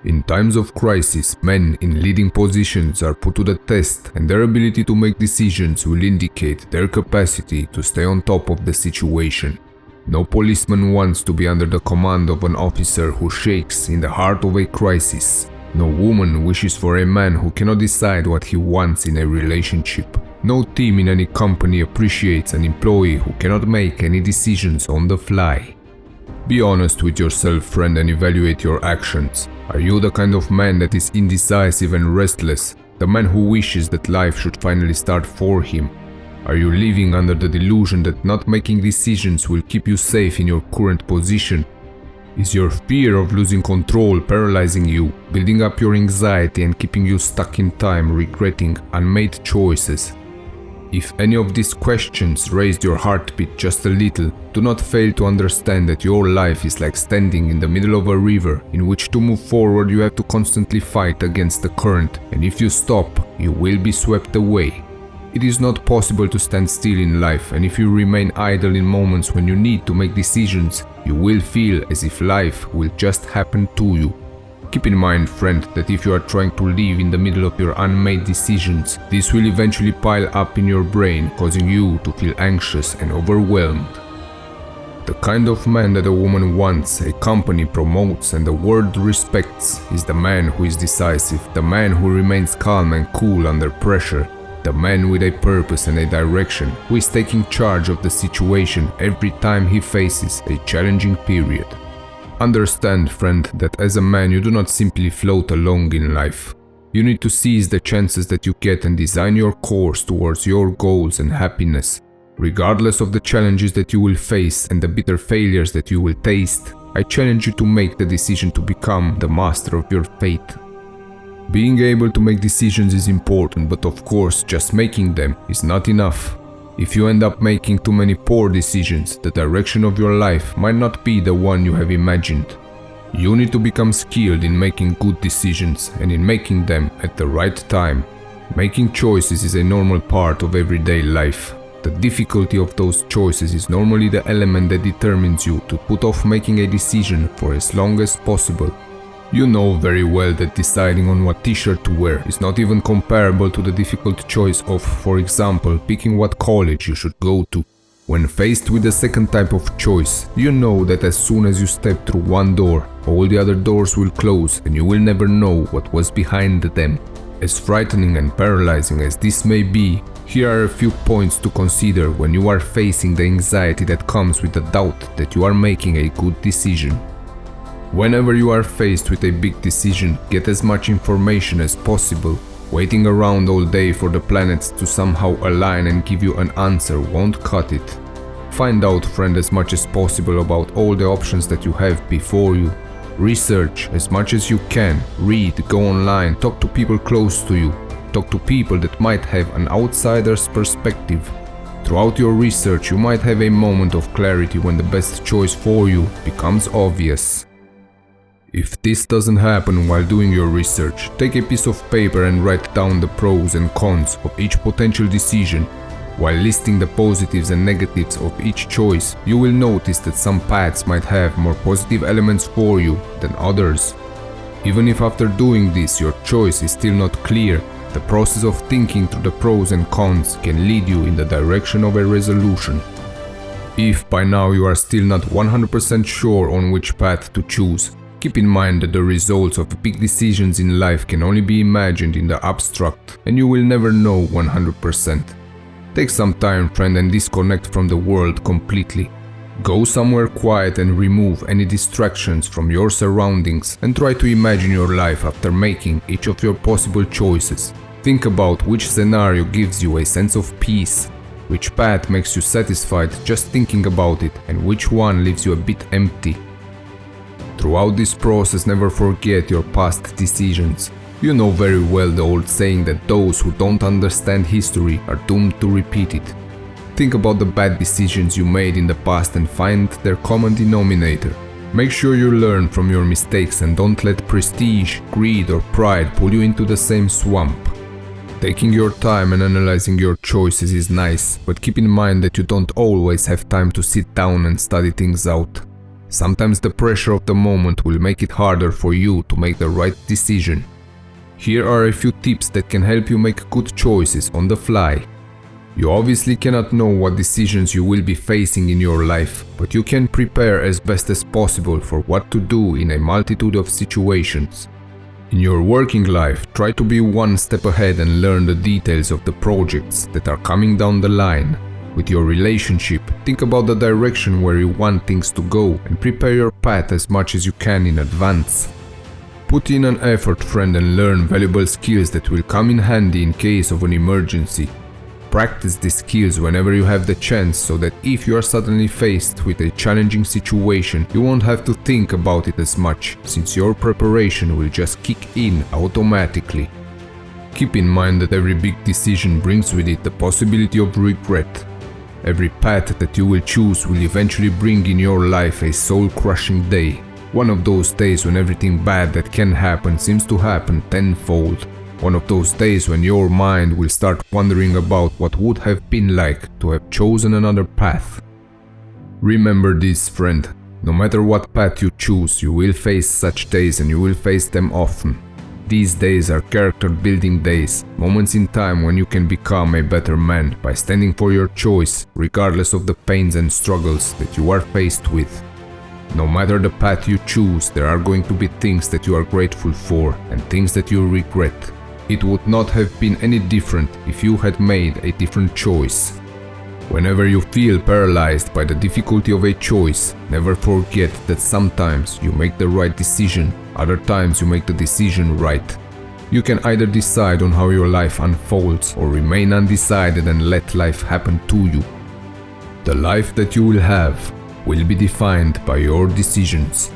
In times of crisis, men in leading positions are put to the test, and their ability to make decisions will indicate their capacity to stay on top of the situation. No policeman wants to be under the command of an officer who shakes in the heart of a crisis. No woman wishes for a man who cannot decide what he wants in a relationship. No team in any company appreciates an employee who cannot make any decisions on the fly. Be honest with yourself, friend, and evaluate your actions. Are you the kind of man that is indecisive and restless? The man who wishes that life should finally start for him? Are you living under the delusion that not making decisions will keep you safe in your current position? Is your fear of losing control paralyzing you, building up your anxiety and keeping you stuck in time, regretting unmade choices? If any of these questions raised your heartbeat just a little, do not fail to understand that your life is like standing in the middle of a river in which to move forward you have to constantly fight against the current, and if you stop, you will be swept away. It is not possible to stand still in life, and if you remain idle in moments when you need to make decisions, you will feel as if life will just happen to you. Keep in mind, friend, that if you are trying to live in the middle of your unmade decisions, this will eventually pile up in your brain, causing you to feel anxious and overwhelmed. The kind of man that a woman wants, a company promotes, and the world respects is the man who is decisive, the man who remains calm and cool under pressure, the man with a purpose and a direction, who is taking charge of the situation every time he faces a challenging period. Understand, friend, that as a man you do not simply float along in life. You need to seize the chances that you get and design your course towards your goals and happiness. Regardless of the challenges that you will face and the bitter failures that you will taste, I challenge you to make the decision to become the master of your fate. Being able to make decisions is important, but of course, just making them is not enough. If you end up making too many poor decisions, the direction of your life might not be the one you have imagined. You need to become skilled in making good decisions and in making them at the right time. Making choices is a normal part of everyday life. The difficulty of those choices is normally the element that determines you to put off making a decision for as long as possible. You know very well that deciding on what t-shirt to wear is not even comparable to the difficult choice of, for example, picking what college you should go to. When faced with the second type of choice, you know that as soon as you step through one door, all the other doors will close and you will never know what was behind them. As frightening and paralyzing as this may be, here are a few points to consider when you are facing the anxiety that comes with the doubt that you are making a good decision. Whenever you are faced with a big decision, get as much information as possible. Waiting around all day for the planets to somehow align and give you an answer won't cut it. Find out, friend, as much as possible about all the options that you have before you. Research as much as you can, read, go online, talk to people close to you, talk to people that might have an outsider's perspective. Throughout your research, you might have a moment of clarity when the best choice for you becomes obvious. If this doesn't happen while doing your research, take a piece of paper and write down the pros and cons of each potential decision. While listing the positives and negatives of each choice, you will notice that some paths might have more positive elements for you than others. Even if after doing this your choice is still not clear, the process of thinking through the pros and cons can lead you in the direction of a resolution. If by now you are still not 100% sure on which path to choose, keep in mind that the results of big decisions in life can only be imagined in the abstract, and you will never know 100%. Take some time, friend, and disconnect from the world completely. Go somewhere quiet and remove any distractions from your surroundings and try to imagine your life after making each of your possible choices. Think about which scenario gives you a sense of peace, which path makes you satisfied just thinking about it, and which one leaves you a bit empty. Throughout this process, never forget your past decisions. You know very well the old saying that those who don't understand history are doomed to repeat it. Think about the bad decisions you made in the past and find their common denominator. Make sure you learn from your mistakes and don't let prestige, greed or pride pull you into the same swamp. Taking your time and analyzing your choices is nice, but keep in mind that you don't always have time to sit down and study things out. Sometimes the pressure of the moment will make it harder for you to make the right decision. Here are a few tips that can help you make good choices on the fly. You obviously cannot know what decisions you will be facing in your life, but you can prepare as best as possible for what to do in a multitude of situations. In your working life, try to be one step ahead and learn the details of the projects that are coming down the line. With your relationship, think about the direction where you want things to go and prepare your path as much as you can in advance. Put in an effort, friend, and learn valuable skills that will come in handy in case of an emergency. Practice these skills whenever you have the chance so that if you are suddenly faced with a challenging situation, you won't have to think about it as much, since your preparation will just kick in automatically. Keep in mind that every big decision brings with it the possibility of regret. Every path that you will choose will eventually bring in your life a soul-crushing day. One of those days when everything bad that can happen seems to happen tenfold. One of those days when your mind will start wondering about what would have been like to have chosen another path. Remember this, friend. No matter what path you choose, you will face such days and you will face them often. These days are character-building days, moments in time when you can become a better man by standing for your choice, regardless of the pains and struggles that you are faced with. No matter the path you choose, there are going to be things that you are grateful for and things that you regret. It would not have been any different if you had made a different choice. Whenever you feel paralyzed by the difficulty of a choice, never forget that sometimes you make the right decision, other times you make the decision right. You can either decide on how your life unfolds or remain undecided and let life happen to you. The life that you will have will be defined by your decisions.